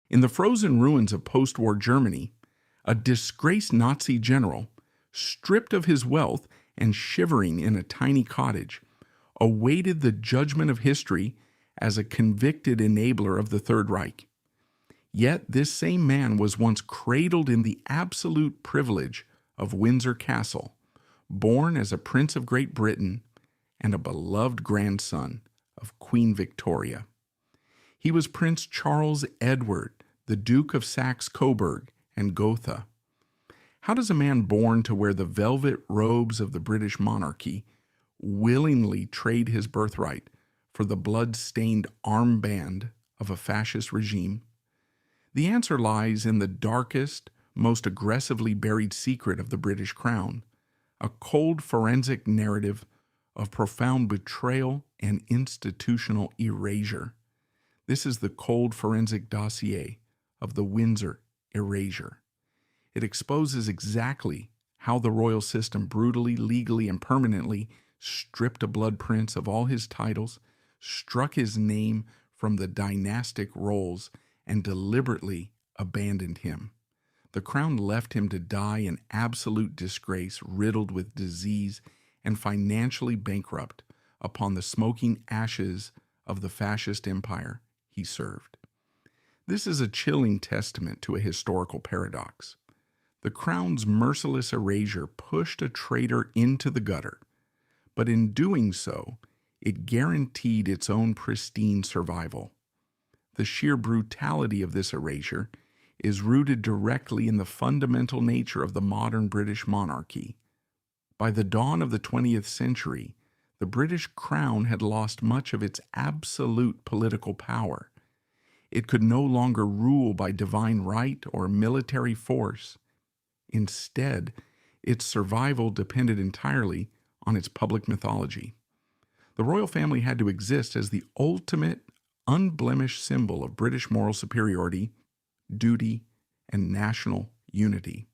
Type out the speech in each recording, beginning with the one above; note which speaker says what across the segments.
Speaker 1: In the frozen ruins of post-war Germany, a disgraced Nazi general, stripped of his wealth and shivering in a tiny cottage, awaited the judgment of history as a convicted enabler of the Third Reich. Yet this same man was once cradled in the absolute privilege of Windsor Castle, born as a Prince of Great Britain and a beloved grandson of Queen Victoria. He was Prince Charles Edward, the Duke of Saxe-Coburg and Gotha. How does a man born to wear the velvet robes of the British monarchy willingly trade his birthright for the blood-stained armband of a fascist regime? The answer lies in the darkest, most aggressively buried secret of the British crown, a cold forensic narrative of profound betrayal and institutional erasure. This is the cold forensic dossier of the Windsor erasure. It exposes exactly how the royal system brutally, legally, and permanently stripped a blood prince of all his titles, struck his name from the dynastic rolls, and deliberately abandoned him. The crown left him to die in absolute disgrace, riddled with disease and financially bankrupt upon the smoking ashes of the fascist empire he served. This is a chilling testament to a historical paradox. The crown's merciless erasure pushed a traitor into the gutter, but in doing so, it guaranteed its own pristine survival. The sheer brutality of this erasure is rooted directly in the fundamental nature of the modern British monarchy. By the dawn of the 20th century, the British crown had lost much of its absolute political power. It could no longer rule by divine right or military force. Instead, its survival depended entirely on its public mythology. The royal family had to exist as the ultimate, unblemished symbol of British moral superiority, duty, and national unity.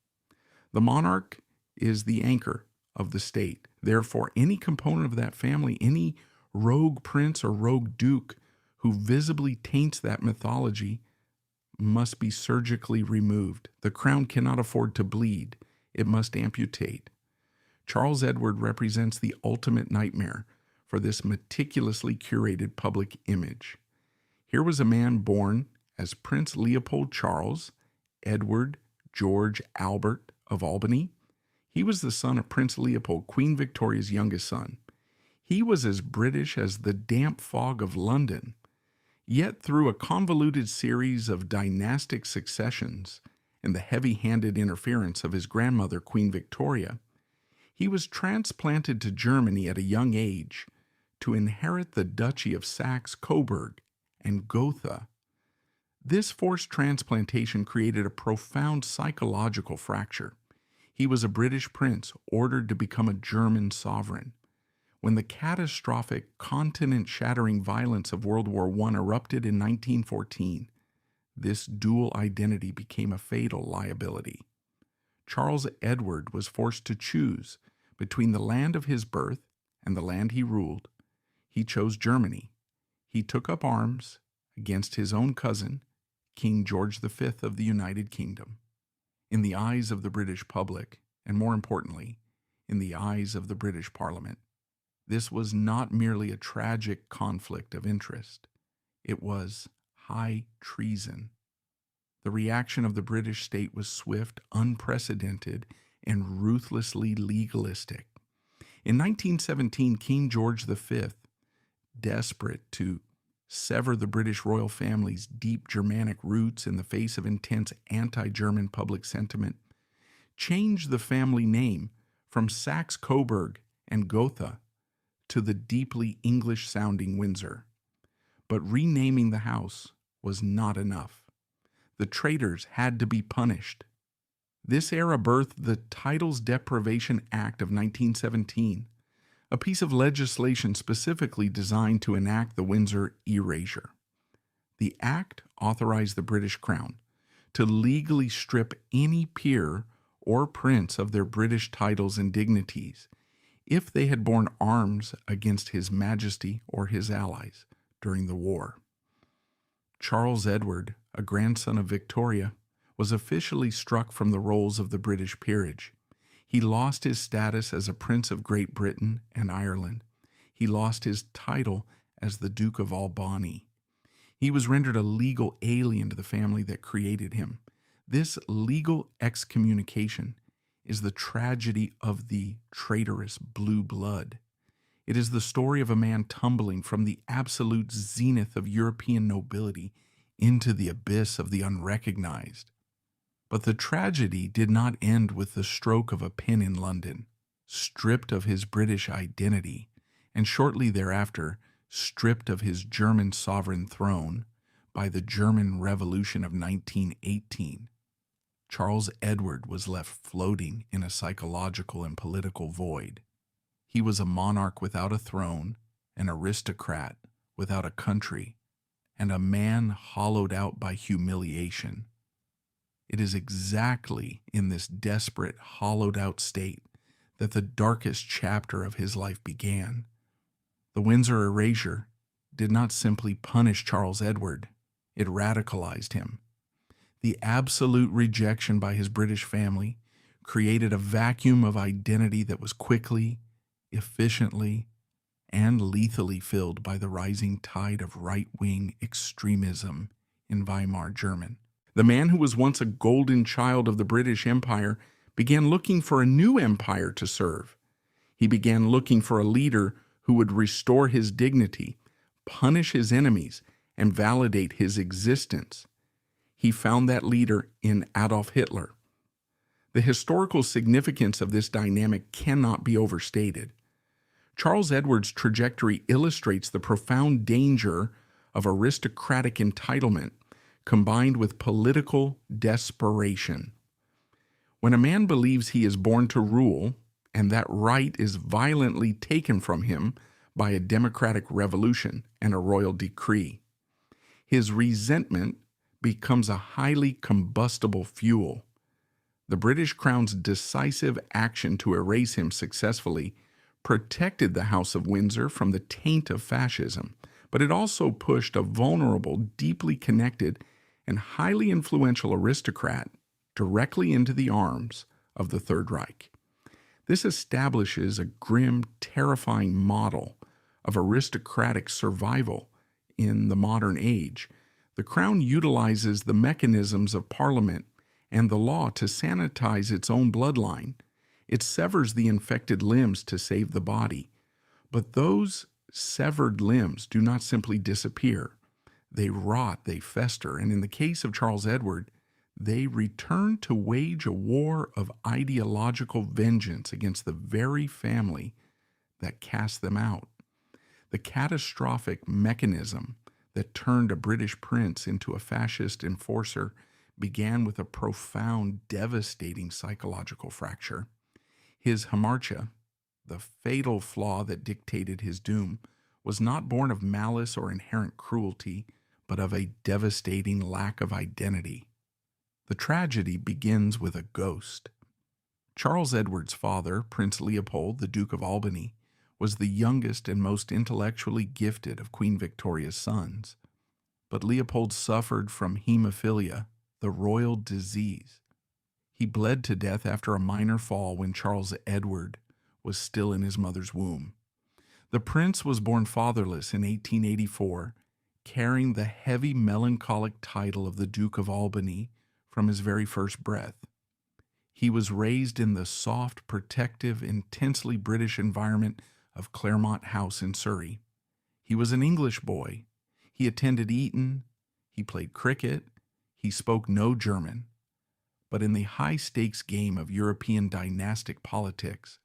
Speaker 1: The monarch is the anchor of the state. Therefore, any component of that family, any rogue prince or rogue duke who visibly taints that mythology, must be surgically removed. The crown cannot afford to bleed. It must amputate. Charles Edward represents the ultimate nightmare for this meticulously curated public image. Here was a man born as Prince Leopold Charles Edward George Albert of Albany. He was the son of Prince Leopold, Queen Victoria's youngest son. He was as British as the damp fog of London. Yet through a convoluted series of dynastic successions and the heavy-handed interference of his grandmother, Queen Victoria, he was transplanted to Germany at a young age to inherit the Duchy of Saxe-Coburg and Gotha. This forced transplantation created a profound psychological fracture. He was a British prince ordered to become a German sovereign. When the catastrophic, continent-shattering violence of World War I erupted in 1914, this dual identity became a fatal liability. Charles Edward was forced to choose between the land of his birth and the land he ruled. He chose Germany. He took up arms against his own cousin, King George V of the United Kingdom. In the eyes of the British public, and more importantly, in the eyes of the British Parliament, this was not merely a tragic conflict of interest. It was high treason. The reaction of the British state was swift, unprecedented, and ruthlessly legalistic. In 1917, King George V, desperate to sever the British royal family's deep Germanic roots in the face of intense anti-German public sentiment, changed the family name from Saxe-Coburg and Gotha to the deeply English-sounding Windsor. But renaming the house was not enough. The traitors had to be punished. This era birthed the Titles Deprivation Act of 1917, a piece of legislation specifically designed to enact the Windsor erasure. The act authorized the British Crown to legally strip any peer or prince of their British titles and dignities if they had borne arms against His Majesty or his allies during the war. Charles Edward a grandson of Victoria, was officially struck from the rolls of the British peerage. He lost his status as a Prince of Great Britain and Ireland. He lost his title as the Duke of Albany. He was rendered a legal alien to the family that created him. This legal excommunication is the tragedy of the traitorous blue blood. It is the story of a man tumbling from the absolute zenith of European nobility into the abyss of the unrecognized. But the tragedy did not end with the stroke of a pen in London. Stripped of his British identity, and shortly thereafter stripped of his German sovereign throne by the German Revolution of 1918, Charles Edward was left floating in a psychological and political void. He was a monarch without a throne, an aristocrat without a country, and a man hollowed out by humiliation. It is exactly in this desperate, hollowed-out state that the darkest chapter of his life began. The Windsor erasure did not simply punish Charles Edward, it radicalized him. The absolute rejection by his British family created a vacuum of identity that was quickly, efficiently, and lethally filled by the rising tide of right-wing extremism in Weimar Germany. The man who was once a golden child of the British Empire began looking for a new empire to serve. He began looking for a leader who would restore his dignity, punish his enemies, and validate his existence. He found that leader in Adolf Hitler. The historical significance of this dynamic cannot be overstated. Charles Edward's trajectory illustrates the profound danger of aristocratic entitlement combined with political desperation. When a man believes he is born to rule, and that right is violently taken from him by a democratic revolution and a royal decree, his resentment becomes a highly combustible fuel. The British Crown's decisive action to erase him successfully protected the House of Windsor from the taint of fascism, but it also pushed a vulnerable, deeply connected, and highly influential aristocrat directly into the arms of the Third Reich. This establishes a grim, terrifying model of aristocratic survival in the modern age. The Crown utilizes the mechanisms of Parliament and the law to sanitize its own bloodline. It severs the infected limbs to save the body. But those severed limbs do not simply disappear. They rot, they fester, and in the case of Charles Edward, they return to wage a war of ideological vengeance against the very family that cast them out. The catastrophic mechanism that turned a British prince into a fascist enforcer began with a profound, devastating psychological fracture. His hamartia, the fatal flaw that dictated his doom, was not born of malice or inherent cruelty, but of a devastating lack of identity. The tragedy begins with a ghost. Charles Edward's father, Prince Leopold, the Duke of Albany, was the youngest and most intellectually gifted of Queen Victoria's sons. But Leopold suffered from hemophilia, the royal disease. He bled to death after a minor fall when Charles Edward was still in his mother's womb. The prince was born fatherless in 1884, carrying the heavy melancholic title of the Duke of Albany from his very first breath. He was raised in the soft, protective, intensely British environment of Claremont House in Surrey. He was an English boy. He attended Eton. He played cricket. He spoke no German. But in the high-stakes game of European dynastic politics,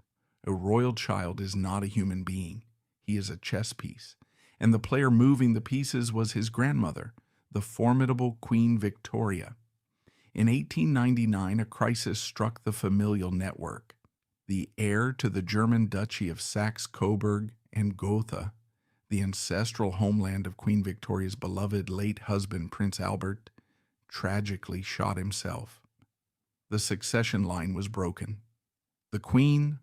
Speaker 1: a royal child is not a human being. He is a chess piece. And the player moving the pieces was his grandmother, the formidable Queen Victoria. In 1899, a crisis struck the familial network. The heir to the German Duchy of Saxe-Coburg and Gotha, the ancestral homeland of Queen Victoria's beloved late husband, Prince Albert, tragically shot himself. The succession line was broken. The Queen,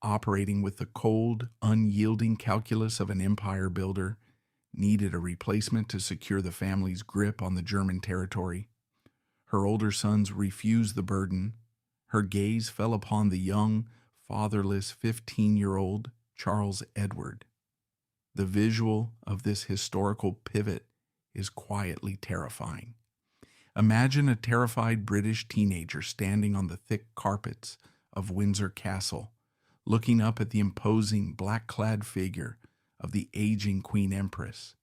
Speaker 1: operating with the cold, unyielding calculus of an empire builder, needed a replacement to secure the family's grip on the German territory. Her older sons refused the burden. Her gaze fell upon the young, fatherless 15-year-old Charles Edward. The visual of this historical pivot is quietly terrifying. Imagine a terrified British teenager standing on the thick carpets of Windsor Castle, looking up at the imposing black-clad figure of the aging Queen Empress.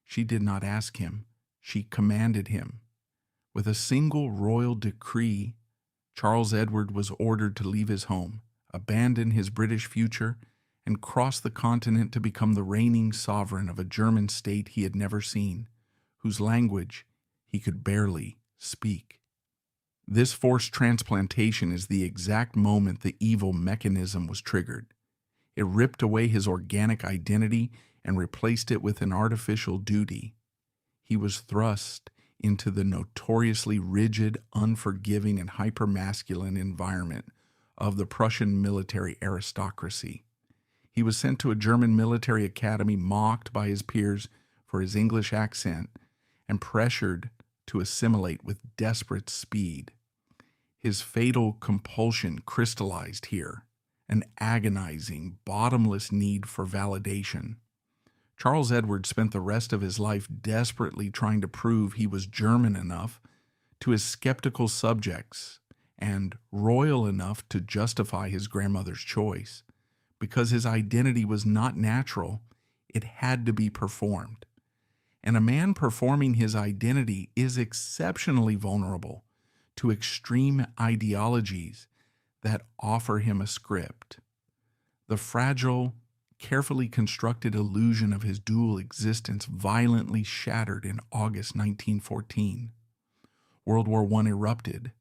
Speaker 1: She did not ask him, she commanded him. With a single royal decree, Charles Edward was ordered to leave his home, abandon his British future, and cross the continent to become the reigning sovereign of a German state he had never seen, whose language he could barely speak. This forced transplantation is the exact moment the evil mechanism was triggered. It ripped away his organic identity and replaced it with an artificial duty. He was thrust into the notoriously rigid, unforgiving, and hypermasculine environment of the Prussian military aristocracy. He was sent to a German military academy, mocked by his peers for his English accent, and pressured to assimilate with desperate speed. His fatal compulsion crystallized here, an agonizing, bottomless need for validation. Charles Edward spent the rest of his life desperately trying to prove he was German enough to his skeptical subjects and royal enough to justify his grandmother's choice. Because his identity was not natural, it had to be performed. And a man performing his identity is exceptionally vulnerable to extreme ideologies that offer him a script. The fragile, carefully constructed illusion of his dual existence violently shattered in August 1914. World War I erupted,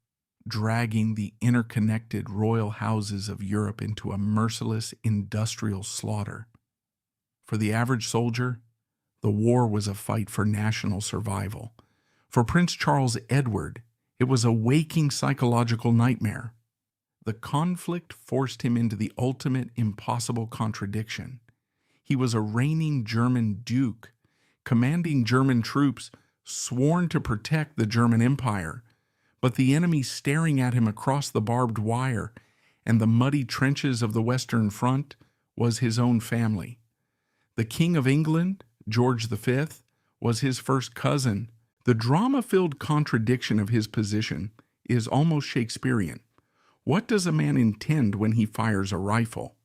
Speaker 1: dragging the interconnected royal houses of Europe into a merciless industrial slaughter. For the average soldier, the war was a fight for national survival. For Prince Charles Edward, it was a waking psychological nightmare. The conflict forced him into the ultimate impossible contradiction. He was a reigning German duke, commanding German troops sworn to protect the German Empire, but the enemy staring at him across the barbed wire and the muddy trenches of the Western Front was his own family. The King of England, George V, was his first cousin. The drama-filled contradiction of his position is almost Shakespearean. What does a man intend when he fires a rifle?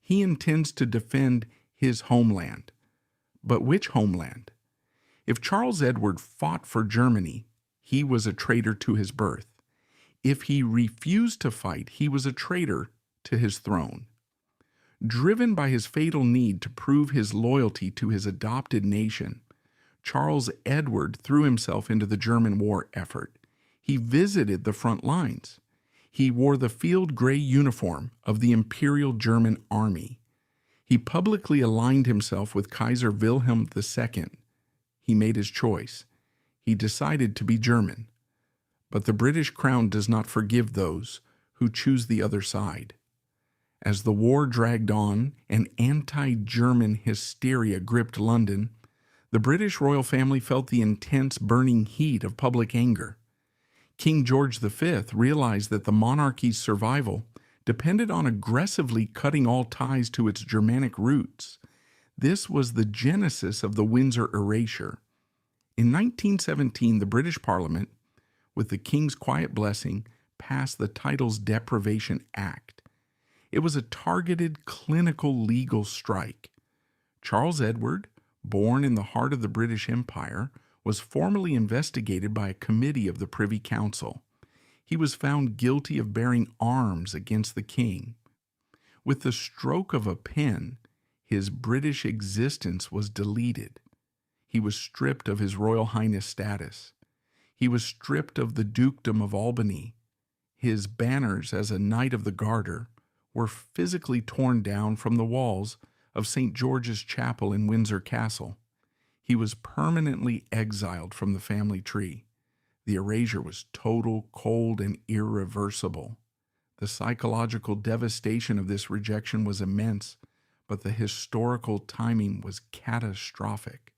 Speaker 1: He intends to defend his homeland. But which homeland? If Charles Edward fought for Germany, he was a traitor to his birth. If he refused to fight, he was a traitor to his throne. Driven by his fatal need to prove his loyalty to his adopted nation, Charles Edward threw himself into the German war effort. He visited the front lines. He wore the field gray uniform of the Imperial German Army. He publicly aligned himself with Kaiser Wilhelm II. He made his choice. He decided to be German. But the British crown does not forgive those who choose the other side. As the war dragged on and anti-German hysteria gripped London, the British royal family felt the intense burning heat of public anger. King George V realized that the monarchy's survival depended on aggressively cutting all ties to its Germanic roots. This was the genesis of the Windsor erasure. In 1917, the British Parliament, with the King's quiet blessing, passed the Titles Deprivation Act. It was a targeted clinical legal strike. Charles Edward, born in the heart of the British Empire, was formally investigated by a committee of the Privy Council. He was found guilty of bearing arms against the king. With the stroke of a pen, his British existence was deleted. He was stripped of his Royal Highness status. He was stripped of the Dukedom of Albany. His banners as a Knight of the Garter were physically torn down from the walls of St. George's Chapel in Windsor Castle. He was permanently exiled from the family tree. The erasure was total, cold, and irreversible. The psychological devastation of this rejection was immense, but the historical timing was catastrophic.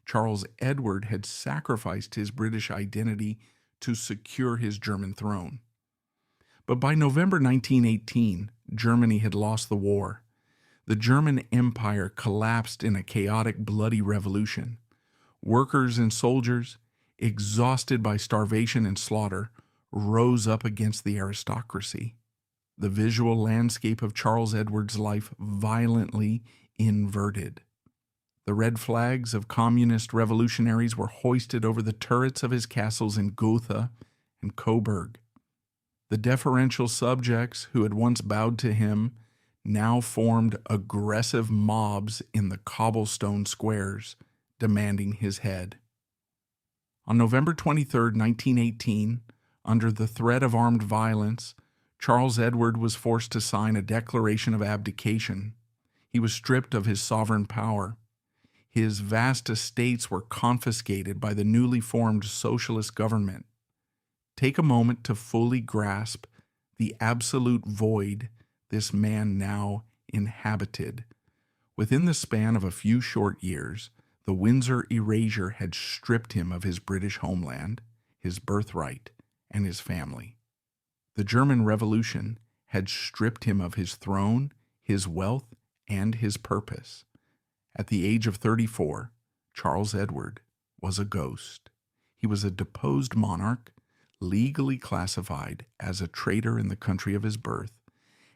Speaker 1: Charles Edward had sacrificed his British identity to secure his German throne. But by November 1918, Germany had lost the war. The German Empire collapsed in a chaotic, bloody revolution. Workers and soldiers, exhausted by starvation and slaughter, rose up against the aristocracy. The visual landscape of Charles Edward's life violently inverted. The red flags of communist revolutionaries were hoisted over the turrets of his castles in Gotha and Coburg. The deferential subjects who had once bowed to him now formed aggressive mobs in the cobblestone squares, demanding his head. On November 23, 1918, under the threat of armed violence, Charles Edward was forced to sign a declaration of abdication. He was stripped of his sovereign power. His vast estates were confiscated by the newly formed socialist government. Take a moment to fully grasp the absolute void this man now inhabited. Within the span of a few short years, the Windsor erasure had stripped him of his British homeland, his birthright, and his family. The German Revolution had stripped him of his throne, his wealth, and his purpose. At the age of 34, Charles Edward was a ghost. He was a deposed monarch, legally classified as a traitor in the country of his birth,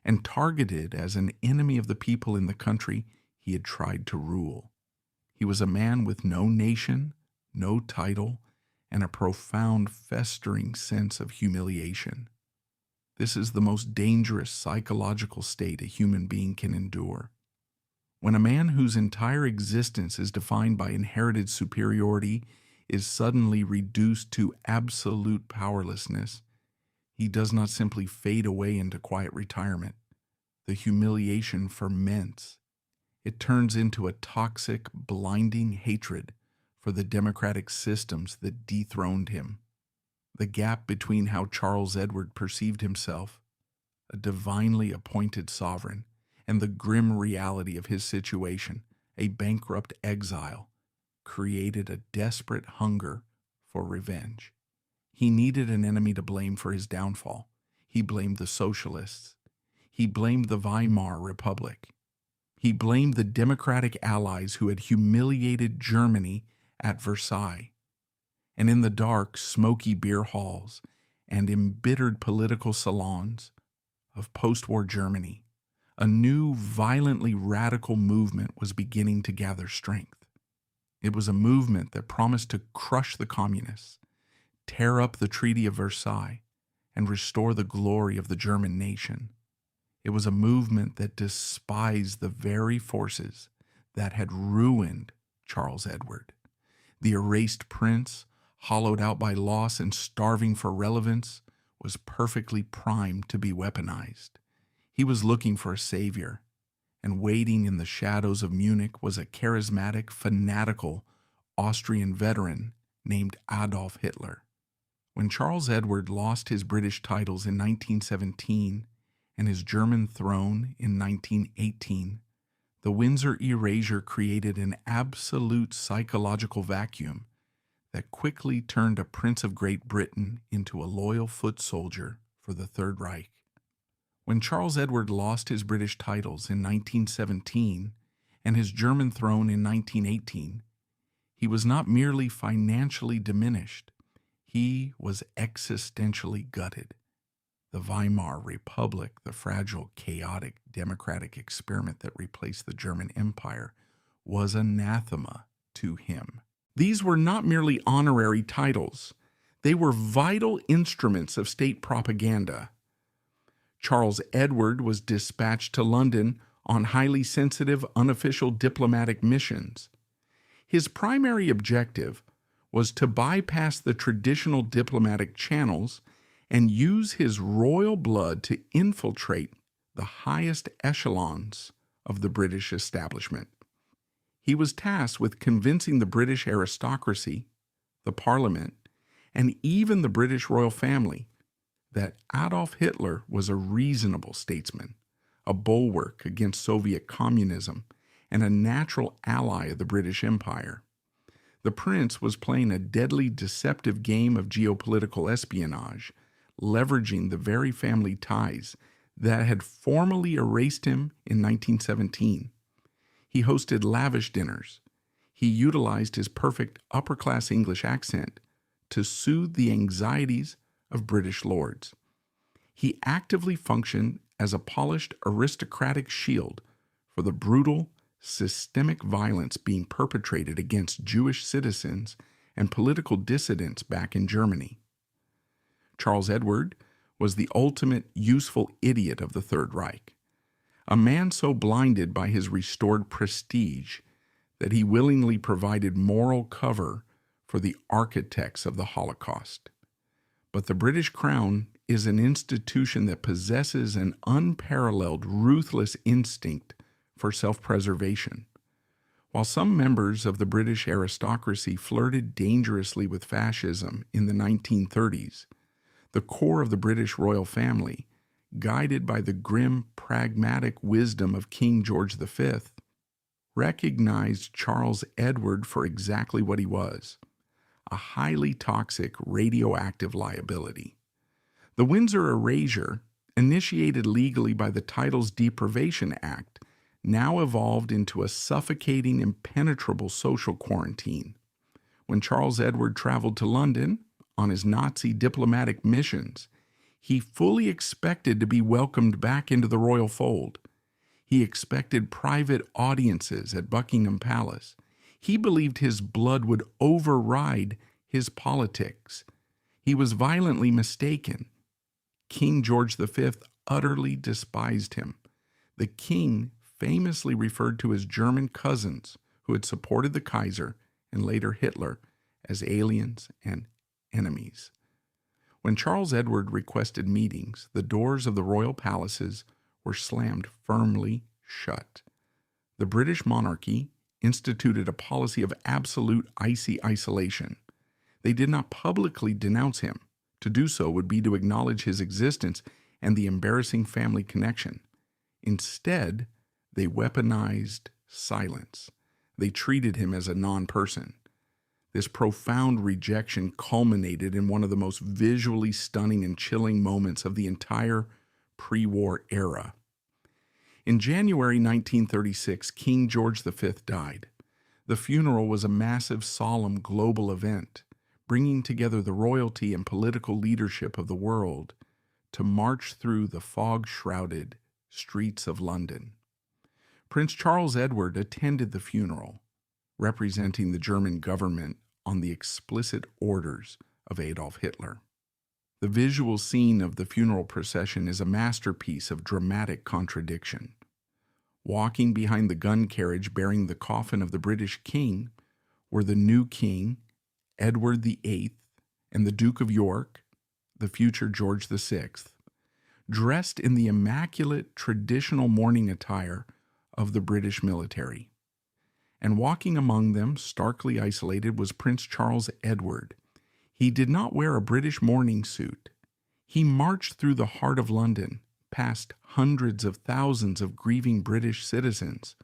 Speaker 1: and targeted as an enemy of the people in the country he had tried to rule. He was a man with no nation, no title, and a profound, festering sense of humiliation. This is the most dangerous psychological state a human being can endure. When a man whose entire existence is defined by inherited superiority is suddenly reduced to absolute powerlessness, he does not simply fade away into quiet retirement. The humiliation ferments. It turns into a toxic, blinding hatred for the democratic systems that dethroned him. The gap between how Charles Edward perceived himself, a divinely appointed sovereign, and the grim reality of his situation, a bankrupt exile, created a desperate hunger for revenge. He needed an enemy to blame for his downfall. He blamed the socialists. He blamed the Weimar Republic. He blamed the democratic allies who had humiliated Germany at Versailles. And in the dark, smoky beer halls and embittered political salons of post-war Germany, a new, violently radical movement was beginning to gather strength. It was a movement that promised to crush the communists, tear up the Treaty of Versailles, and restore the glory of the German nation. It was a movement that despised the very forces that had ruined Charles Edward. The erased prince, hollowed out by loss and starving for relevance, was perfectly primed to be weaponized. He was looking for a savior, and waiting in the shadows of Munich was a charismatic, fanatical Austrian veteran named Adolf Hitler. When Charles Edward lost his British titles in 1917 and his German throne in 1918, the Windsor erasure created an absolute psychological vacuum that quickly turned a Prince of Great Britain into a loyal foot soldier for the Third Reich. When Charles Edward lost his British titles in 1917 and his German throne in 1918, he was not merely financially diminished, he was existentially gutted. The Weimar Republic, the fragile, chaotic, democratic experiment that replaced the German Empire, was anathema to him. These were not merely honorary titles. They were vital instruments of state propaganda. Charles Edward was dispatched to London on highly sensitive, unofficial diplomatic missions. His primary objective was to bypass the traditional diplomatic channels and use his royal blood to infiltrate the highest echelons of the British establishment. He was tasked with convincing the British aristocracy, the Parliament, and even the British royal family that Adolf Hitler was a reasonable statesman, a bulwark against Soviet communism, and a natural ally of the British Empire. The prince was playing a deadly deceptive game of geopolitical espionage, leveraging the very family ties that had formally erased him in 1917. He hosted lavish dinners. He utilized his perfect upper-class English accent to soothe the anxieties of British lords. He actively functioned as a polished aristocratic shield for the brutal, systemic violence being perpetrated against Jewish citizens and political dissidents back in Germany. Charles Edward was the ultimate useful idiot of the Third Reich, a man so blinded by his restored prestige that he willingly provided moral cover for the architects of the Holocaust. But the British Crown is an institution that possesses an unparalleled, ruthless instinct for self-preservation. While some members of the British aristocracy flirted dangerously with fascism in the 1930s, the core of the British royal family, guided by the grim, pragmatic wisdom of King George V, recognized Charles Edward for exactly what he was, a highly toxic radioactive liability. The Windsor erasure, initiated legally by the title's Deprivation Act, now evolved into a suffocating, impenetrable social quarantine. When Charles Edward traveled to London on his Nazi diplomatic missions, he fully expected to be welcomed back into the royal fold. He expected private audiences at Buckingham Palace. He believed his blood would override his politics. He was violently mistaken. King George V utterly despised him. The king famously referred to his German cousins who had supported the Kaiser and later Hitler as aliens and enemies. When Charles Edward requested meetings, the doors of the royal palaces were slammed firmly shut. The British monarchy instituted a policy of absolute icy isolation. They did not publicly denounce him. To do so would be to acknowledge his existence and the embarrassing family connection. Instead, they weaponized silence. They treated him as a non-person. This profound rejection culminated in one of the most visually stunning and chilling moments of the entire pre-war era. In January 1936, King George V died. The funeral was a massive, solemn global event, bringing together the royalty and political leadership of the world to march through the fog-shrouded streets of London. Prince Charles Edward attended the funeral, representing the German government on the explicit orders of Adolf Hitler. The visual scene of the funeral procession is a masterpiece of dramatic contradiction. Walking behind the gun carriage bearing the coffin of the British king were the new king, Edward VIII, and the Duke of York, the future George VI, dressed in the immaculate traditional mourning attire of the British military. And walking among them, starkly isolated, was Prince Charles Edward. He did not wear a British mourning suit. He marched through the heart of London, past hundreds of thousands of grieving British citizens,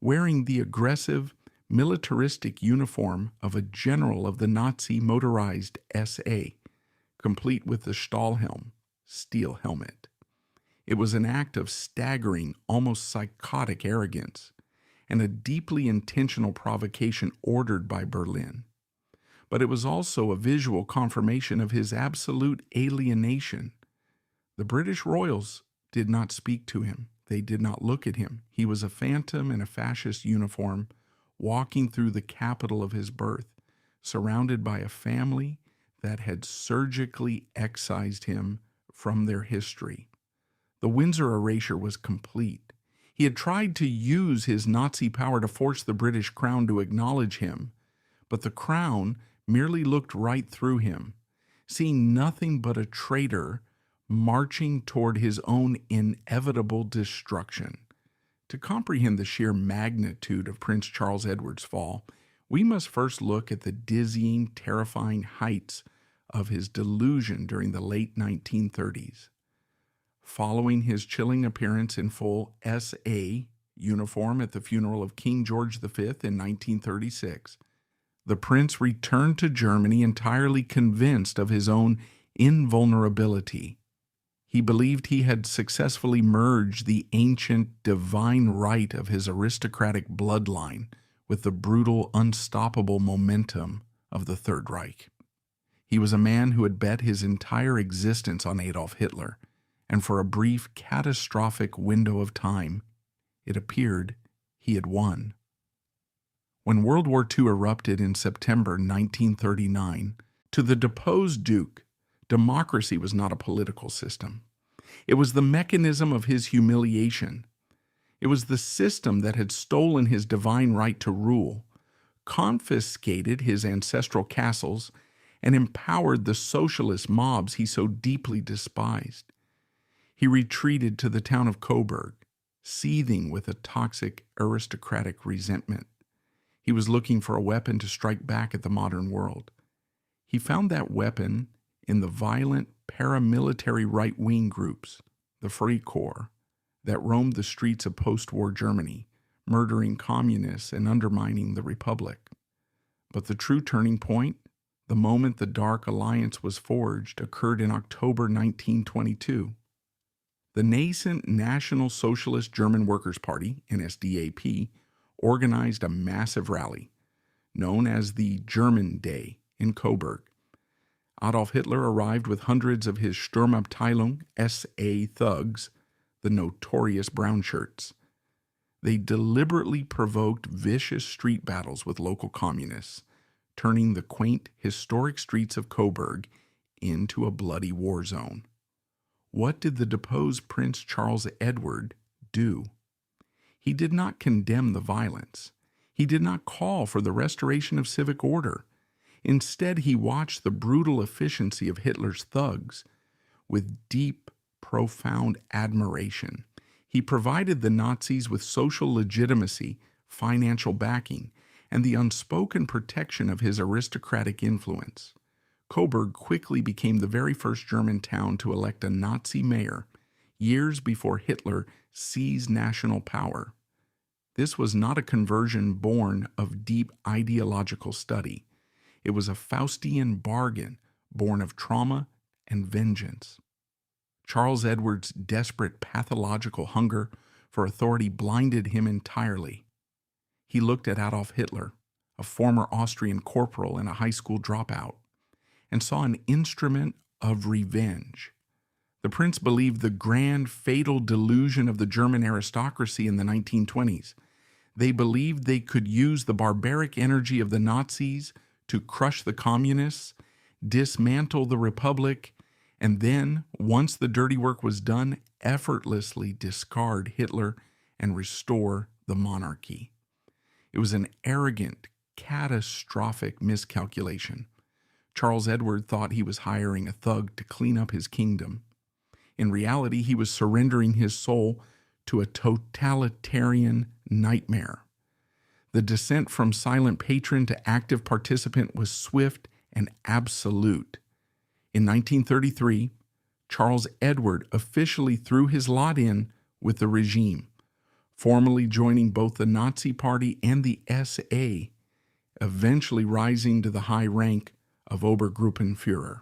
Speaker 1: wearing the aggressive, militaristic uniform of a general of the Nazi motorized SA, complete with the Stahlhelm, steel helmet. It was an act of staggering, almost psychotic arrogance, and a deeply intentional provocation ordered by Berlin. But it was also a visual confirmation of his absolute alienation. The British royals did not speak to him. They did not look at him. He was a phantom in a fascist uniform, walking through the capital of his birth, surrounded by a family that had surgically excised him from their history. The Windsor erasure was complete. He had tried to use his Nazi power to force the British crown to acknowledge him, but the crown merely looked right through him, seeing nothing but a traitor marching toward his own inevitable destruction. To comprehend the sheer magnitude of Prince Charles Edward's fall, we must first look at the dizzying, terrifying heights of his delusion during the late 1930s. Following his chilling appearance in full SA uniform at the funeral of King George V in 1936, The prince returned to Germany entirely convinced of his own invulnerability. He believed he had successfully merged the ancient divine right of his aristocratic bloodline with the brutal, unstoppable momentum of the Third Reich. He was a man who had bet his entire existence on Adolf Hitler, and for a brief, catastrophic window of time, it appeared he had won. When World War II erupted in September 1939, to the deposed Duke, democracy was not a political system. It was the mechanism of his humiliation. It was the system that had stolen his divine right to rule, confiscated his ancestral castles, and empowered the socialist mobs he so deeply despised. He retreated to the town of Coburg, seething with a toxic aristocratic resentment. He was looking for a weapon to strike back at the modern world. He found that weapon in the violent paramilitary right-wing groups, the Freikorps, that roamed the streets of post-war Germany, murdering communists and undermining the Republic. But the true turning point, the moment the Dark Alliance was forged, occurred in October 1922. The nascent National Socialist German Workers' Party, NSDAP, organized a massive rally, known as the German Day, in Coburg. Adolf Hitler arrived with hundreds of his Sturmabteilung SA thugs, the notorious brown shirts. They deliberately provoked vicious street battles with local communists, turning the quaint, historic streets of Coburg into a bloody war zone. What did the deposed Prince Charles Edward do? He did not condemn the violence. He did not call for the restoration of civic order. Instead, he watched the brutal efficiency of Hitler's thugs with deep, profound admiration. He provided the Nazis with social legitimacy, financial backing, and the unspoken protection of his aristocratic influence. Coburg quickly became the very first German town to elect a Nazi mayor, years before Hitler seized national power. This was not a conversion born of deep ideological study. It was a Faustian bargain born of trauma and vengeance. Charles Edward's desperate pathological hunger for authority blinded him entirely. He looked at Adolf Hitler, a former Austrian corporal and a high school dropout, and saw an instrument of revenge. The prince believed the grand, fatal delusion of the German aristocracy in the 1920s. They believed they could use the barbaric energy of the Nazis to crush the communists, dismantle the Republic, and then, once the dirty work was done, effortlessly discard Hitler and restore the monarchy. It was an arrogant, catastrophic miscalculation. Charles Edward thought he was hiring a thug to clean up his kingdom. In reality, he was surrendering his soul to a totalitarian nightmare. The descent from silent patron to active participant was swift and absolute. In 1933, Charles Edward officially threw his lot in with the regime, formally joining both the Nazi Party and the SA, eventually rising to the high rank of Obergruppenführer.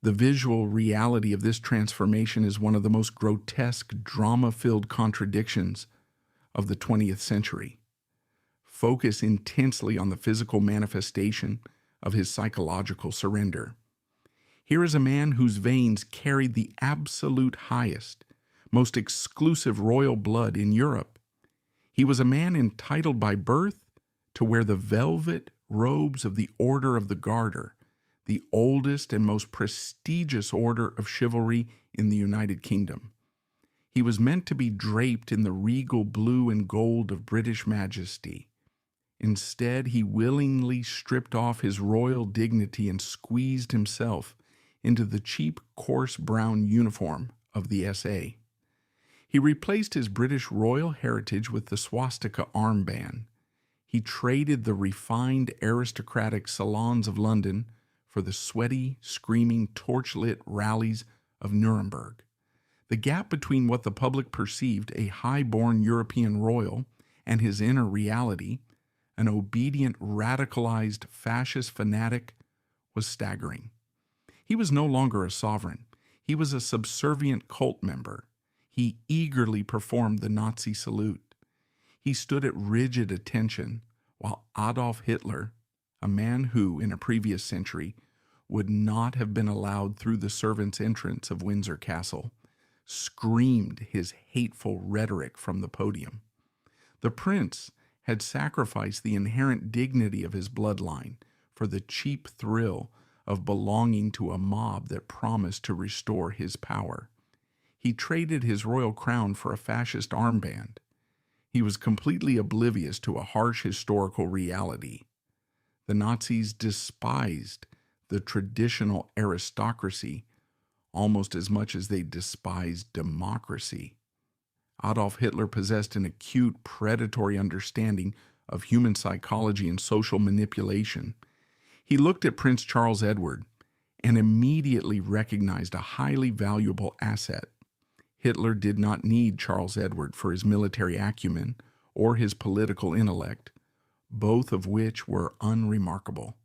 Speaker 1: The visual reality of this transformation is one of the most grotesque, drama-filled contradictions of the 20th century. Focus intensely on the physical manifestation of his psychological surrender. Here is a man whose veins carried the absolute highest, most exclusive royal blood in Europe. He was a man entitled by birth to wear the velvet robes of the Order of the Garter, the oldest and most prestigious order of chivalry in the United Kingdom. He was meant to be draped in the regal blue and gold of British majesty. Instead, he willingly stripped off his royal dignity and squeezed himself into the cheap, coarse brown uniform of the SA. He replaced his British royal heritage with the swastika armband. He traded the refined aristocratic salons of London for the sweaty, screaming, torch-lit rallies of Nuremberg. The gap between what the public perceived a high-born European royal and his inner reality, an obedient, radicalized fascist fanatic, was staggering. He was no longer a sovereign. He was a subservient cult member. He eagerly performed the Nazi salute. He stood at rigid attention while Adolf Hitler, a man who, in a previous century, would not have been allowed through the servants' entrance of Windsor Castle, screamed his hateful rhetoric from the podium. The prince had sacrificed the inherent dignity of his bloodline for the cheap thrill of belonging to a mob that promised to restore his power. He traded his royal crown for a fascist armband. He was completely oblivious to a harsh historical reality. The Nazis despised the traditional aristocracy almost as much as they despised democracy. Adolf Hitler possessed an acute predatory understanding of human psychology and social manipulation. He looked at Prince Charles Edward and immediately recognized a highly valuable asset. Hitler did not need Charles Edward for his military acumen or his political intellect, both of which were unremarkable.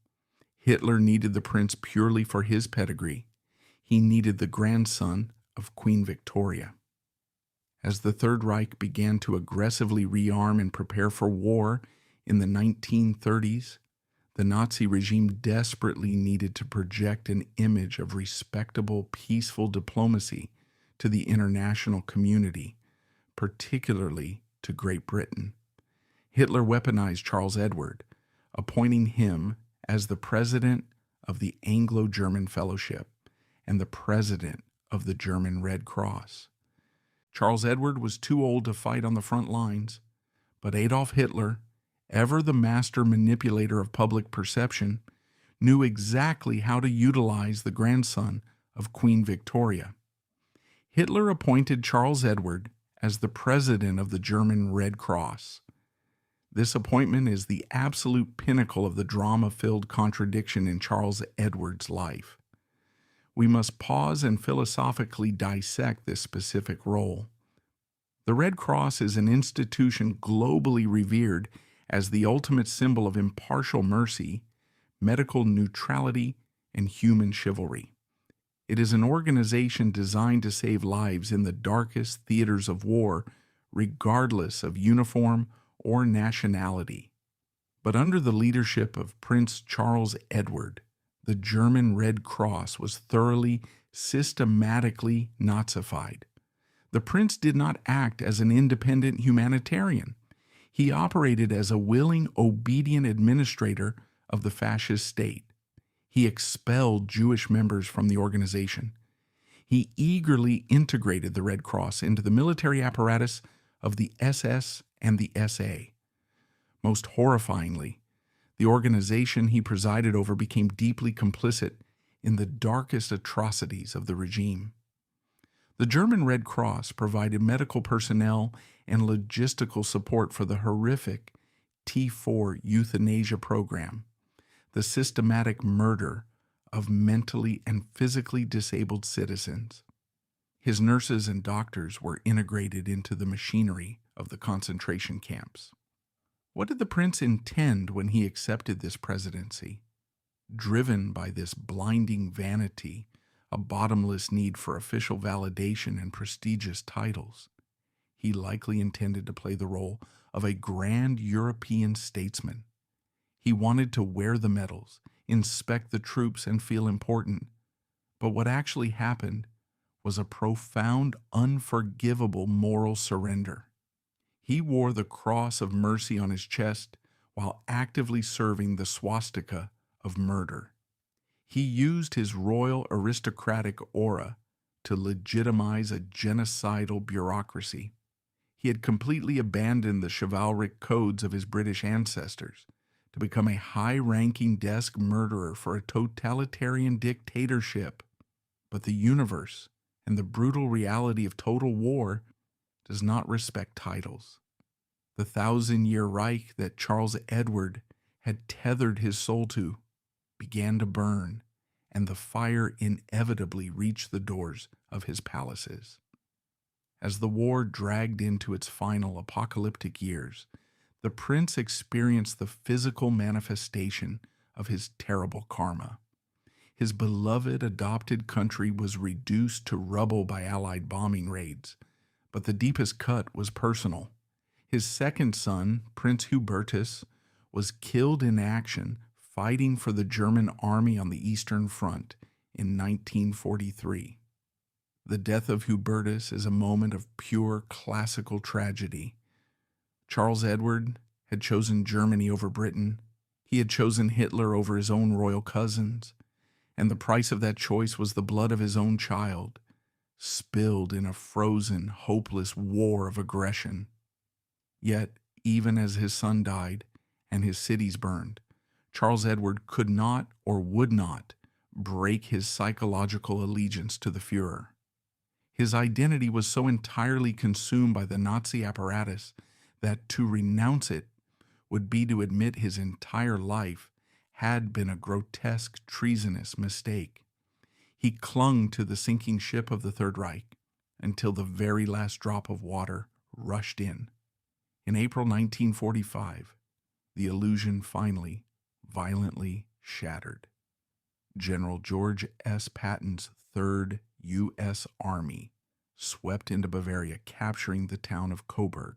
Speaker 1: Hitler needed the prince purely for his pedigree. He needed the grandson of Queen Victoria. As the Third Reich began to aggressively rearm and prepare for war in the 1930s, the Nazi regime desperately needed to project an image of respectable, peaceful diplomacy to the international community, particularly to Great Britain. Hitler weaponized Charles Edward, appointing him as the president of the Anglo-German Fellowship and the president of the German Red Cross. Charles Edward was too old to fight on the front lines, but Adolf Hitler, ever the master manipulator of public perception, knew exactly how to utilize the grandson of Queen Victoria. Hitler appointed Charles Edward as the president of the German Red Cross. This appointment is the absolute pinnacle of the drama-filled contradiction in Charles Edward's life. We must pause and philosophically dissect this specific role. The Red Cross is an institution globally revered as the ultimate symbol of impartial mercy, medical neutrality, and human chivalry. It is an organization designed to save lives in the darkest theaters of war, regardless of uniform or nationality. But under the leadership of Prince Charles Edward, the German Red Cross was thoroughly, systematically Nazified. The prince did not act as an independent humanitarian. He operated as a willing, obedient administrator of the fascist state. He expelled Jewish members from the organization. He eagerly integrated the Red Cross into the military apparatus of the SS and the SA. Most horrifyingly, the organization he presided over became deeply complicit in the darkest atrocities of the regime. The German Red Cross provided medical personnel and logistical support for the horrific T4 euthanasia program, the systematic murder of mentally and physically disabled citizens. His nurses and doctors were integrated into the machinery of the concentration camps. What did the prince intend when he accepted this presidency? Driven by this blinding vanity, a bottomless need for official validation and prestigious titles, he likely intended to play the role of a grand European statesman. He wanted to wear the medals, inspect the troops, and feel important. But what actually happened was a profound, unforgivable moral surrender. He wore the cross of mercy on his chest while actively serving the swastika of murder. He used his royal aristocratic aura to legitimize a genocidal bureaucracy. He had completely abandoned the chivalric codes of his British ancestors to become a high-ranking desk murderer for a totalitarian dictatorship. But the universe and the brutal reality of total war does not respect titles. The 1,000-year Reich that Charles Edward had tethered his soul to began to burn, and the fire inevitably reached the doors of his palaces. As the war dragged into its final apocalyptic years, the prince experienced the physical manifestation of his terrible karma. His beloved adopted country was reduced to rubble by Allied bombing raids, but the deepest cut was personal. His second son, Prince Hubertus, was killed in action fighting for the German army on the Eastern Front in 1943. The death of Hubertus is a moment of pure classical tragedy. Charles Edward had chosen Germany over Britain. He had chosen Hitler over his own royal cousins, and the price of that choice was the blood of his own child, spilled in a frozen, hopeless war of aggression. Yet, even as his son died and his cities burned, Charles Edward could not or would not break his psychological allegiance to the Führer. His identity was so entirely consumed by the Nazi apparatus that to renounce it would be to admit his entire life had been a grotesque, treasonous mistake. He clung to the sinking ship of the Third Reich until the very last drop of water rushed in. In April 1945, the illusion finally, violently shattered. General George S. Patton's 3rd U.S. Army swept into Bavaria, capturing the town of Coburg.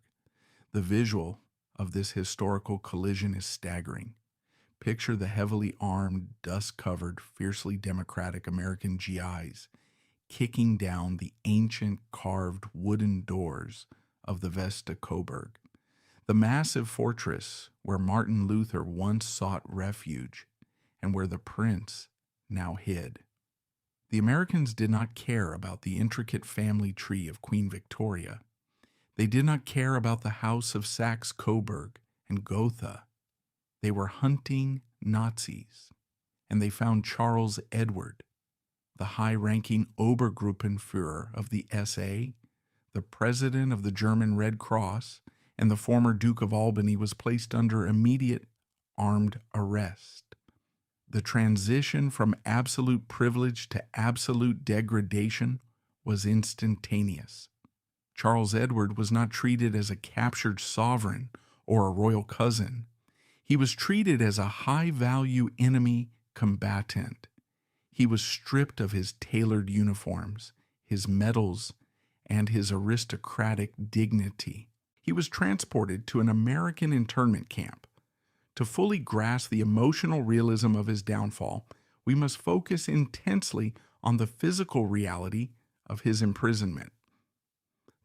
Speaker 1: The visual of this historical collision is staggering. Picture the heavily armed, dust-covered, fiercely democratic American GIs kicking down the ancient carved wooden doors of the Vesta Coburg, the massive fortress where Martin Luther once sought refuge and where the prince now hid. The Americans did not care about the intricate family tree of Queen Victoria. They did not care about the House of Saxe-Coburg and Gotha. They were hunting Nazis, and they found Charles Edward, the high-ranking Obergruppenführer of the SA, the president of the German Red Cross, and the former Duke of Albany was placed under immediate armed arrest. The transition from absolute privilege to absolute degradation was instantaneous. Charles Edward was not treated as a captured sovereign or a royal cousin. He was treated as a high-value enemy combatant. He was stripped of his tailored uniforms, his medals, and his aristocratic dignity. He was transported to an American internment camp. To fully grasp the emotional realism of his downfall, we must focus intensely on the physical reality of his imprisonment.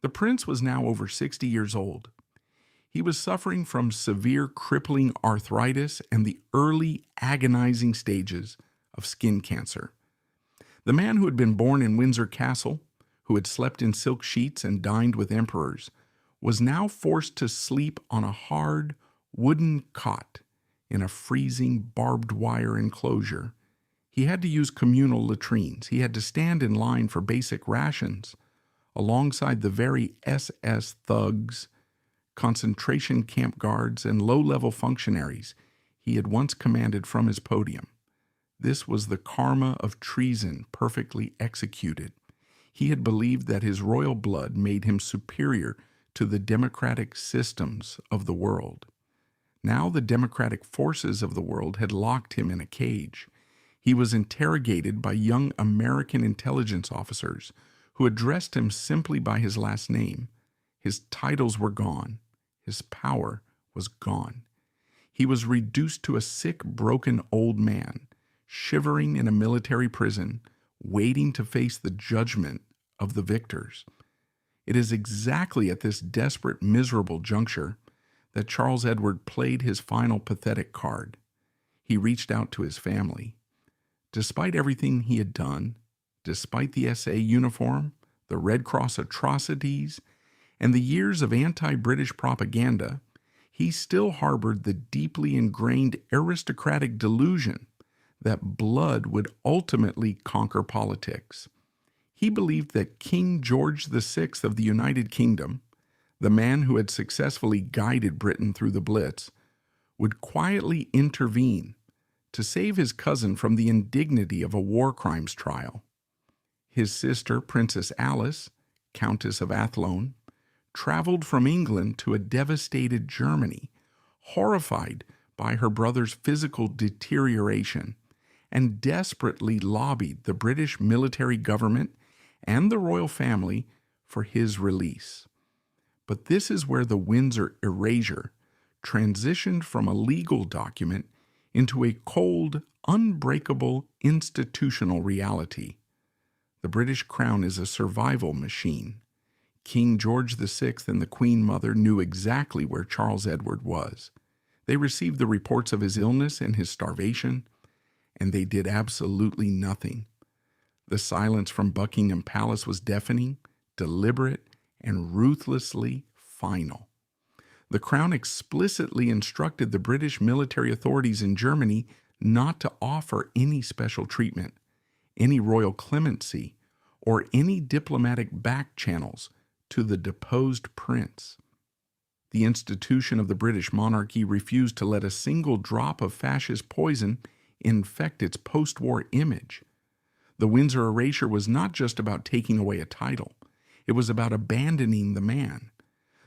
Speaker 1: The prince was now over 60 years old. He was suffering from severe crippling arthritis and the early agonizing stages of skin cancer. The man who had been born in Windsor Castle, who had slept in silk sheets and dined with emperors, was now forced to sleep on a hard, wooden cot in a freezing barbed wire enclosure. He had to use communal latrines. He had to stand in line for basic rations alongside the very SS thugs, concentration camp guards, and low-level functionaries he had once commanded from his podium. This was the karma of treason perfectly executed. He had believed that his royal blood made him superior to the democratic systems of the world. Now the democratic forces of the world had locked him in a cage. He was interrogated by young American intelligence officers who addressed him simply by his last name. His titles were gone. His power was gone. He was reduced to a sick, broken old man, shivering in a military prison, waiting to face the judgment of the victors. It is exactly at this desperate, miserable juncture that Charles Edward played his final pathetic card. He reached out to his family. Despite everything he had done, despite the SA uniform, the Red Cross atrocities, and the years of anti-British propaganda, he still harbored the deeply ingrained aristocratic delusion that blood would ultimately conquer politics. He believed that King George VI of the United Kingdom, the man who had successfully guided Britain through the Blitz, would quietly intervene to save his cousin from the indignity of a war crimes trial. His sister, Princess Alice, Countess of Athlone, traveled from England to a devastated Germany, horrified by her brother's physical deterioration, and desperately lobbied the British military government and the royal family for his release. But this is where the Windsor erasure transitioned from a legal document into a cold, unbreakable institutional reality. The British crown is a survival machine. King George VI and the Queen Mother knew exactly where Charles Edward was. They received the reports of his illness and his starvation, and they did absolutely nothing. The silence from Buckingham Palace was deafening, deliberate, and ruthlessly final. The Crown explicitly instructed the British military authorities in Germany not to offer any special treatment, any royal clemency, or any diplomatic back channels to the deposed prince. The institution of the British monarchy refused to let a single drop of fascist poison infect its post-war image. The Windsor erasure was not just about taking away a title. It was about abandoning the man.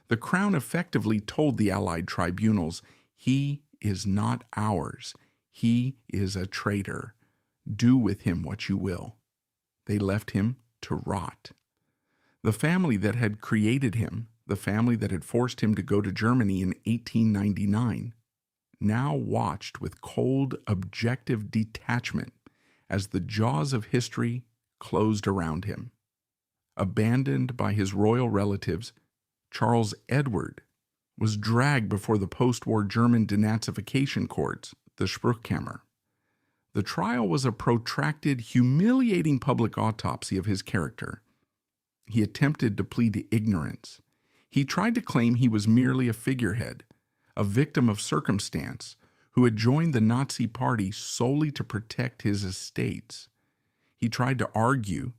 Speaker 1: The Crown effectively told the Allied tribunals, "He is not ours. He is a traitor. Do with him what you will." They left him to rot. The family that had created him, the family that had forced him to go to Germany in 1899, now watched with cold, objective detachment as the jaws of history closed around him. Abandoned by his royal relatives, Charles Edward was dragged before the post-war German Denazification courts, the Spruchkammer. The trial was a protracted, humiliating public autopsy of his character. He attempted to plead ignorance. He tried to claim he was merely a figurehead, a victim of circumstance, who had joined the Nazi Party solely to protect his estates. He tried to argue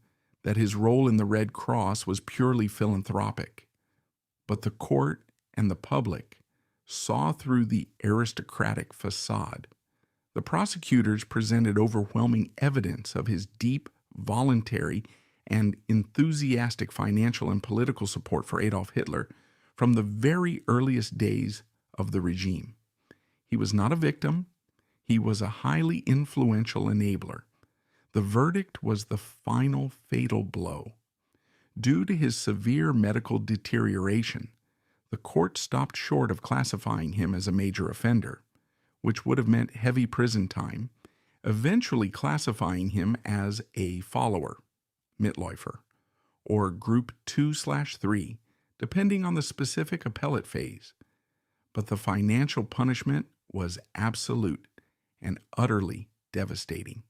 Speaker 1: that his role in the Red Cross was purely philanthropic. But the court and the public saw through the aristocratic facade. The prosecutors presented overwhelming evidence of his deep, voluntary, and enthusiastic financial and political support for Adolf Hitler from the very earliest days of the regime. He was not a victim. He was a highly influential enabler. The verdict was the final fatal blow. Due to his severe medical deterioration, the court stopped short of classifying him as a major offender, which would have meant heavy prison time, eventually classifying him as a follower, Mitläufer, or Group 2/3, depending on the specific appellate phase. But the financial punishment was absolute and utterly devastating.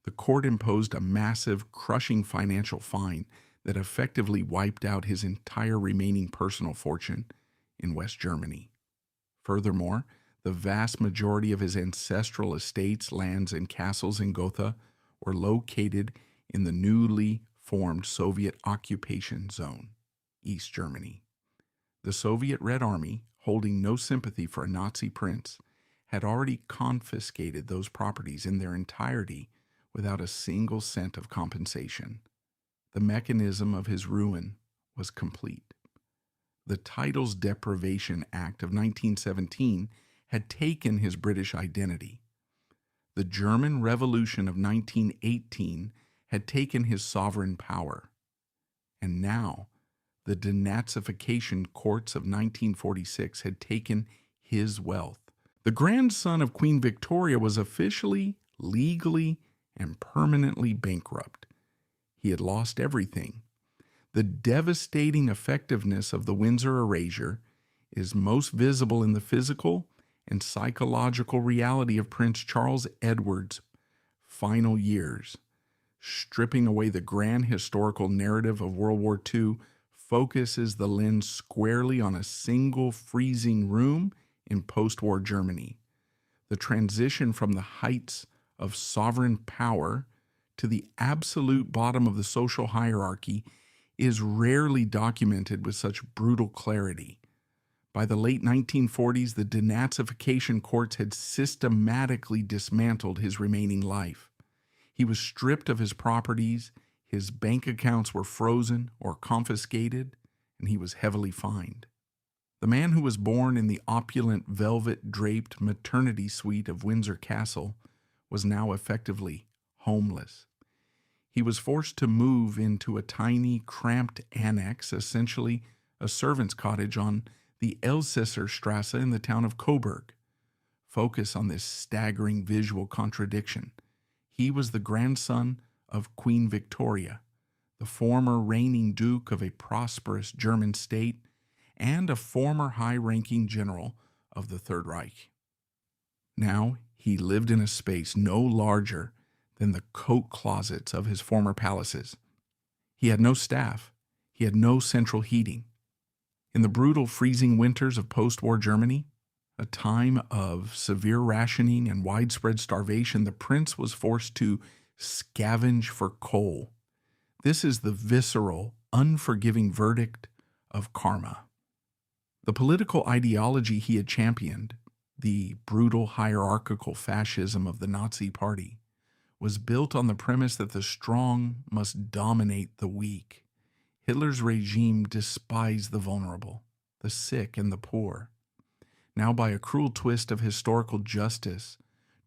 Speaker 1: The court imposed a massive, crushing financial fine that effectively wiped out his entire remaining personal fortune in West Germany. Furthermore, the vast majority of his ancestral estates, lands, and castles in Gotha were located in the newly formed Soviet occupation zone, East Germany. The Soviet Red Army, holding no sympathy for a Nazi prince, had already confiscated those properties in their entirety without a single cent of compensation. The mechanism of his ruin was complete. The Titles Deprivation Act of 1917 had taken his British identity. The German Revolution of 1918 had taken his sovereign power. And now, the Denazification courts of 1946 had taken his wealth. The grandson of Queen Victoria was officially, legally, and permanently bankrupt. He had lost everything. The devastating effectiveness of the Windsor erasure is most visible in the physical and psychological reality of Prince Charles Edward's final years. Stripping away the grand historical narrative of World War II focuses the lens squarely on a single freezing room in post-war Germany. The transition from the heights of sovereign power to the absolute bottom of the social hierarchy is rarely documented with such brutal clarity. By the late 1940s, the Denazification courts had systematically dismantled his remaining life. He was stripped of his properties, his bank accounts were frozen or confiscated, and he was heavily fined. The man who was born in the opulent velvet-draped maternity suite of Windsor Castle was now effectively homeless. He was forced to move into a tiny, cramped annex, essentially a servant's cottage on the Elsässer Strasse in the town of Coburg. Focus on this staggering visual contradiction. He was the grandson of Queen Victoria, the former reigning duke of a prosperous German state, and a former high-ranking general of the Third Reich. Now he lived in a space no larger than the coat closets of his former palaces. He had no staff. He had no central heating. In the brutal freezing winters of post-war Germany, a time of severe rationing and widespread starvation, the prince was forced to scavenge for coal. This is the visceral, unforgiving verdict of karma. The political ideology he had championed, the brutal hierarchical fascism of the Nazi Party, was built on the premise that the strong must dominate the weak. Hitler's regime despised the vulnerable, the sick, and the poor. Now, by a cruel twist of historical justice,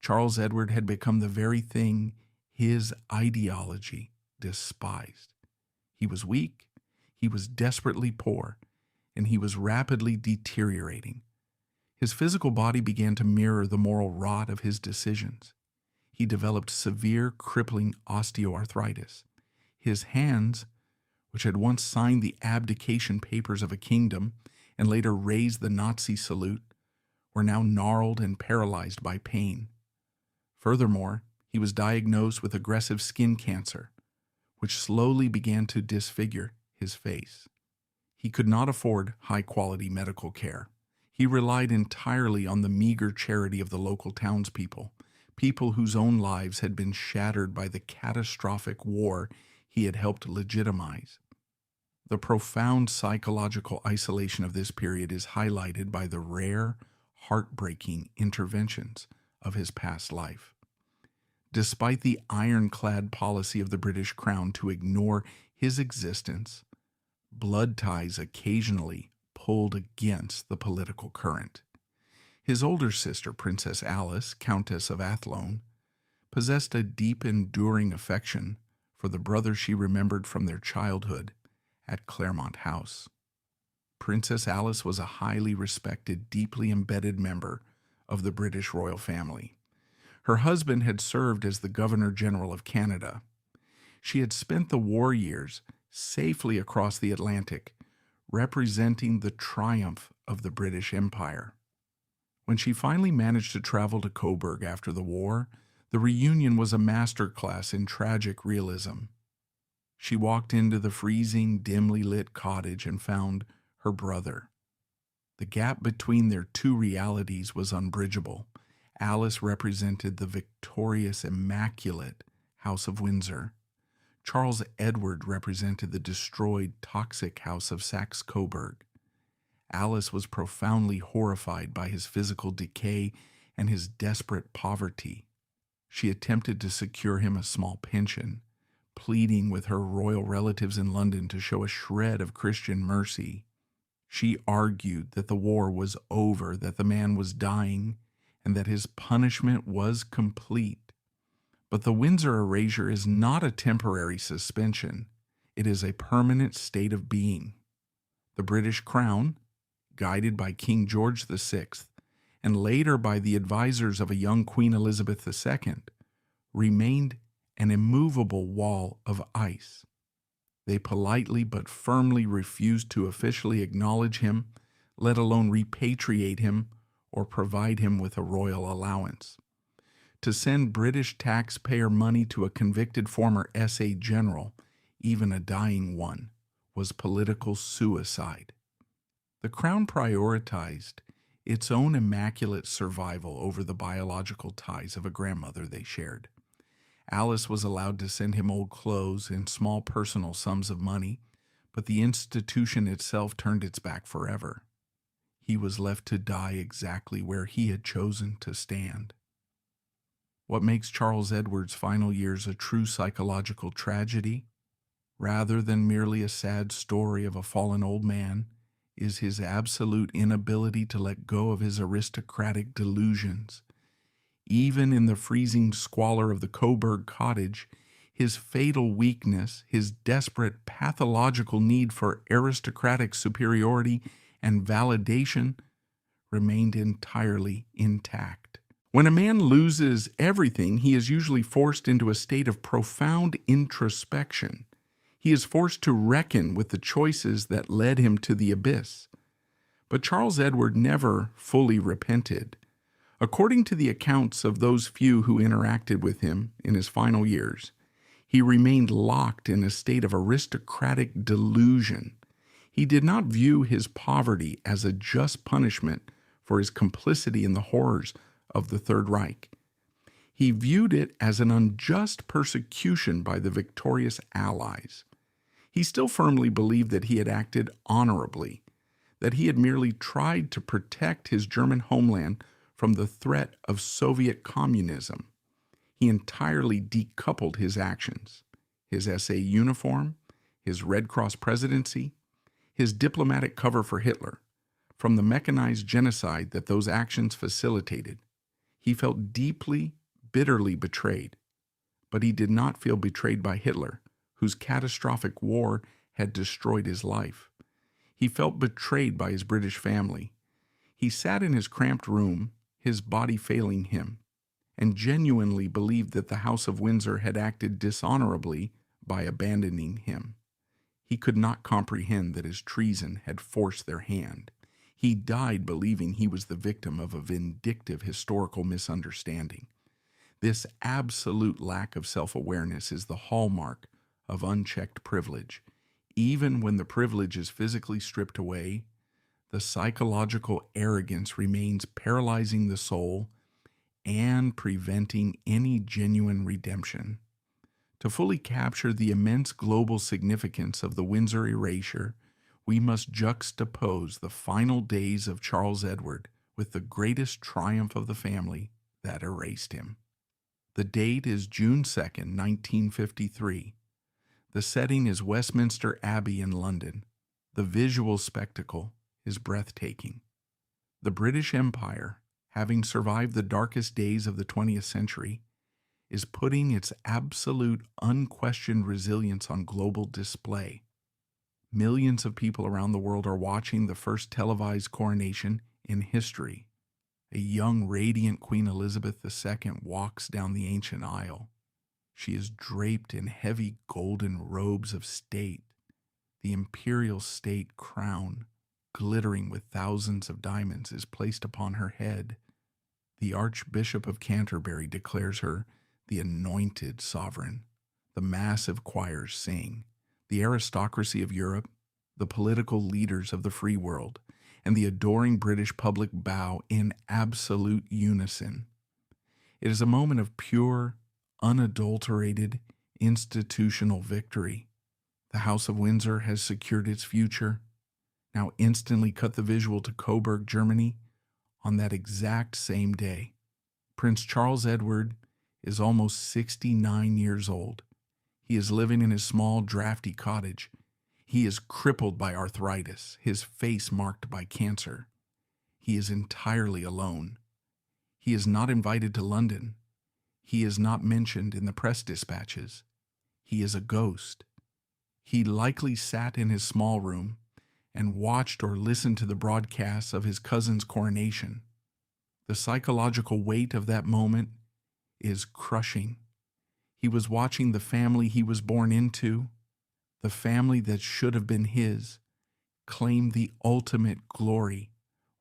Speaker 1: Charles Edward had become the very thing his ideology despised. He was weak, he was desperately poor, and he was rapidly deteriorating. His physical body began to mirror the moral rot of his decisions. He developed severe, crippling osteoarthritis. His hands, which had once signed the abdication papers of a kingdom and later raised the Nazi salute, were now gnarled and paralyzed by pain. Furthermore, he was diagnosed with aggressive skin cancer, which slowly began to disfigure his face. He could not afford high-quality medical care. He relied entirely on the meager charity of the local townspeople, people whose own lives had been shattered by the catastrophic war he had helped legitimize. The profound psychological isolation of this period is highlighted by the rare, heartbreaking interventions of his past life. Despite the ironclad policy of the British Crown to ignore his existence, blood ties occasionally pulled against the political current. His older sister, Princess Alice, Countess of Athlone, possessed a deep, enduring affection for the brother she remembered from their childhood at Claremont House. Princess Alice was a highly respected, deeply embedded member of the British royal family. Her husband had served as the Governor-General of Canada. She had spent the war years safely across the Atlantic, representing the triumph of the British Empire. When she finally managed to travel to Coburg after the war, the reunion was a masterclass in tragic realism. She walked into the freezing, dimly lit cottage and found her brother. The gap between their two realities was unbridgeable. Alice represented the victorious, immaculate House of Windsor. Charles Edward represented the destroyed, toxic House of Saxe-Coburg. Alice was profoundly horrified by his physical decay and his desperate poverty. She attempted to secure him a small pension, pleading with her royal relatives in London to show a shred of Christian mercy. She argued that the war was over, that the man was dying, and that his punishment was complete. But the Windsor erasure is not a temporary suspension. It is a permanent state of being. The British Crown, guided by King George VI, and later by the advisors of a young Queen Elizabeth II, remained an immovable wall of ice. They politely but firmly refused to officially acknowledge him, let alone repatriate him or provide him with a royal allowance. To send British taxpayer money to a convicted former SA general, even a dying one, was political suicide. The Crown prioritized its own immaculate survival over the biological ties of a grandmother they shared. Alice was allowed to send him old clothes and small personal sums of money, but the institution itself turned its back forever. He was left to die exactly where he had chosen to stand. What makes Charles Edward's final years a true psychological tragedy, rather than merely a sad story of a fallen old man, is his absolute inability to let go of his aristocratic delusions. Even in the freezing squalor of the Coburg cottage, his fatal weakness, his desperate pathological need for aristocratic superiority and validation remained entirely intact. When a man loses everything, he is usually forced into a state of profound introspection. He is forced to reckon with the choices that led him to the abyss. But Charles Edward never fully repented. According to the accounts of those few who interacted with him in his final years, he remained locked in a state of aristocratic delusion. He did not view his poverty as a just punishment for his complicity in the horrors of the Third Reich. He viewed it as an unjust persecution by the victorious Allies. He still firmly believed that he had acted honorably, that he had merely tried to protect his German homeland from the threat of Soviet communism. He entirely decoupled his actions, his SA uniform, his Red Cross presidency, his diplomatic cover for Hitler, from the mechanized genocide that those actions facilitated. He felt deeply, bitterly betrayed, but he did not feel betrayed by Hitler, whose catastrophic war had destroyed his life. He felt betrayed by his British family. He sat in his cramped room, his body failing him, and genuinely believed that the House of Windsor had acted dishonorably by abandoning him. He could not comprehend that his treason had forced their hand. He died believing he was the victim of a vindictive historical misunderstanding. This absolute lack of self-awareness is the hallmark of unchecked privilege. Even when the privilege is physically stripped away, the psychological arrogance remains paralyzing the soul and preventing any genuine redemption. To fully capture the immense global significance of the Windsor erasure, we must juxtapose the final days of Charles Edward with the greatest triumph of the family that erased him. The date is June 2nd, 1953. The setting is Westminster Abbey in London. The visual spectacle is breathtaking. The British Empire, having survived the darkest days of the 20th century, is putting its absolute, unquestioned resilience on global display. Millions of people around the world are watching the first televised coronation in history. A young, radiant Queen Elizabeth II walks down the ancient aisle. She is draped in heavy golden robes of state. The imperial state crown, glittering with thousands of diamonds, is placed upon her head. The Archbishop of Canterbury declares her the anointed sovereign. The massive choirs sing. The aristocracy of Europe, the political leaders of the free world, and the adoring British public bow in absolute unison. It is a moment of pure, unadulterated, institutional victory. The House of Windsor has secured its future. Now instantly cut the visual to Coburg, Germany, on that exact same day. Prince Charles Edward is almost 69 years old. He is living in his small, drafty cottage. He is crippled by arthritis, his face marked by cancer. He is entirely alone. He is not invited to London. He is not mentioned in the press dispatches. He is a ghost. He likely sat in his small room and watched or listened to the broadcasts of his cousin's coronation. The psychological weight of that moment is crushing. He was watching the family he was born into, the family that should have been his, claim the ultimate glory,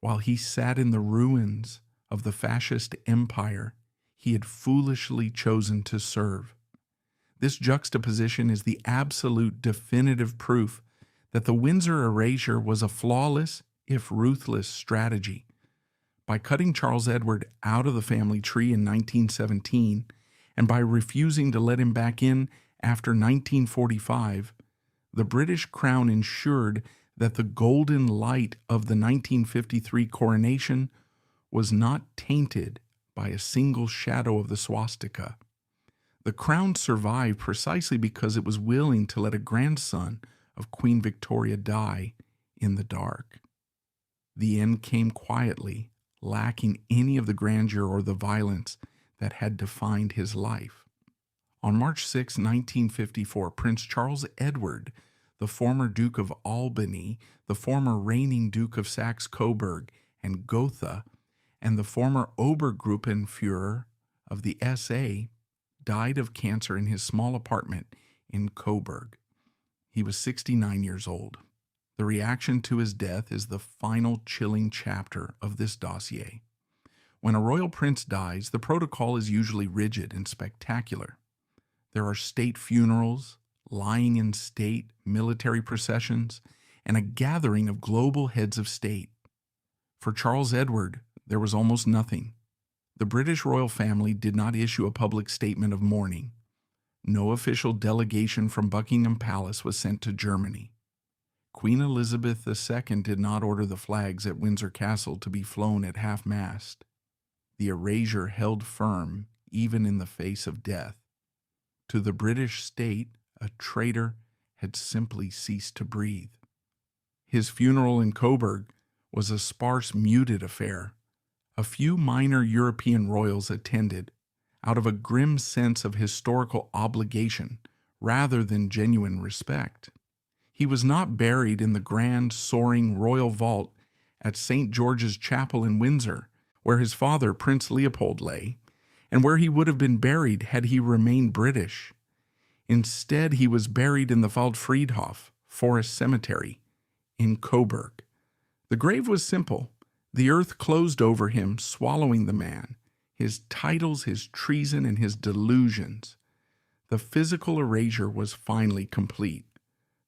Speaker 1: while he sat in the ruins of the fascist empire he had foolishly chosen to serve. This juxtaposition is the absolute definitive proof that the Windsor erasure was a flawless, if ruthless, strategy. By cutting Charles Edward out of the family tree in 1917, and by refusing to let him back in after 1945, the British Crown ensured that the golden light of the 1953 coronation was not tainted by a single shadow of the swastika. The crown survived precisely because it was willing to let a grandson of Queen Victoria die in the dark. The end came quietly, lacking any of the grandeur or the violence that had defined his life. On March 6, 1954, Prince Charles Edward, the former Duke of Albany, the former reigning Duke of Saxe-Coburg and Gotha, and the former Obergruppenführer of the SA, died of cancer in his small apartment in Coburg. He was 69 years old. The reaction to his death is the final chilling chapter of this dossier. When a royal prince dies, the protocol is usually rigid and spectacular. There are state funerals, lying in state, military processions, and a gathering of global heads of state. For Charles Edward, there was almost nothing. The British royal family did not issue a public statement of mourning. No official delegation from Buckingham Palace was sent to Germany. Queen Elizabeth II did not order the flags at Windsor Castle to be flown at half-mast. The erasure held firm even in the face of death. To the British state, a traitor had simply ceased to breathe. His funeral in Coburg was a sparse, muted affair. A few minor European royals attended, out of a grim sense of historical obligation rather than genuine respect. He was not buried in the grand, soaring royal vault at St. George's Chapel in Windsor, where his father, Prince Leopold, lay, and where he would have been buried had he remained British. Instead, he was buried in the Waldfriedhof Forest Cemetery in Coburg. The grave was simple. The earth closed over him, swallowing the man, his titles, his treason, and his delusions. The physical erasure was finally complete.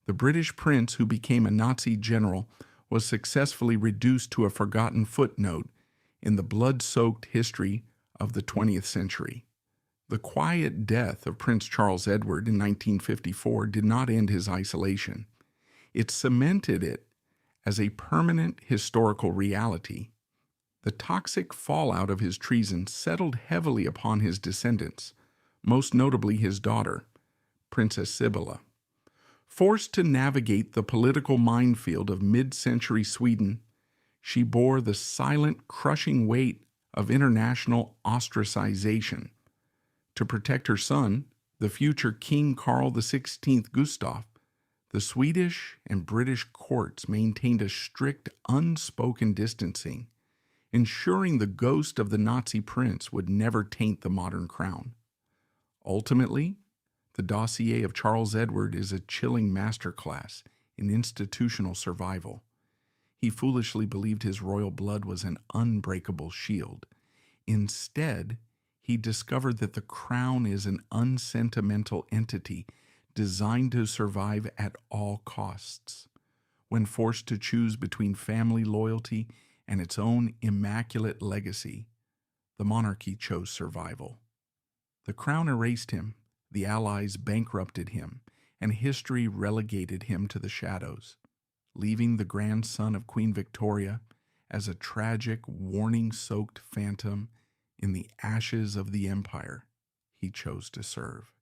Speaker 1: The British prince, who became a Nazi general, was successfully reduced to a forgotten footnote in the blood-soaked history of the 20th century. The quiet death of Prince Charles Edward in 1954 did not end his isolation. It cemented it as a permanent historical reality. The toxic fallout of his treason settled heavily upon his descendants, most notably his daughter, Princess Sibylla. Forced to navigate the political minefield of mid-century Sweden, she bore the silent, crushing weight of international ostracization. To protect her son, the future King Carl XVI Gustaf, the Swedish and British courts maintained a strict, unspoken distancing, ensuring the ghost of the Nazi prince would never taint the modern crown. Ultimately, the dossier of Charles Edward is a chilling masterclass in institutional survival. He foolishly believed his royal blood was an unbreakable shield. Instead, he discovered that the crown is an unsentimental entity designed to survive at all costs. When forced to choose between family loyalty and its own immaculate legacy, the monarchy chose survival. The crown erased him, the Allies bankrupted him, and history relegated him to the shadows, leaving the grandson of Queen Victoria as a tragic, warning-soaked phantom in the ashes of the empire he chose to serve.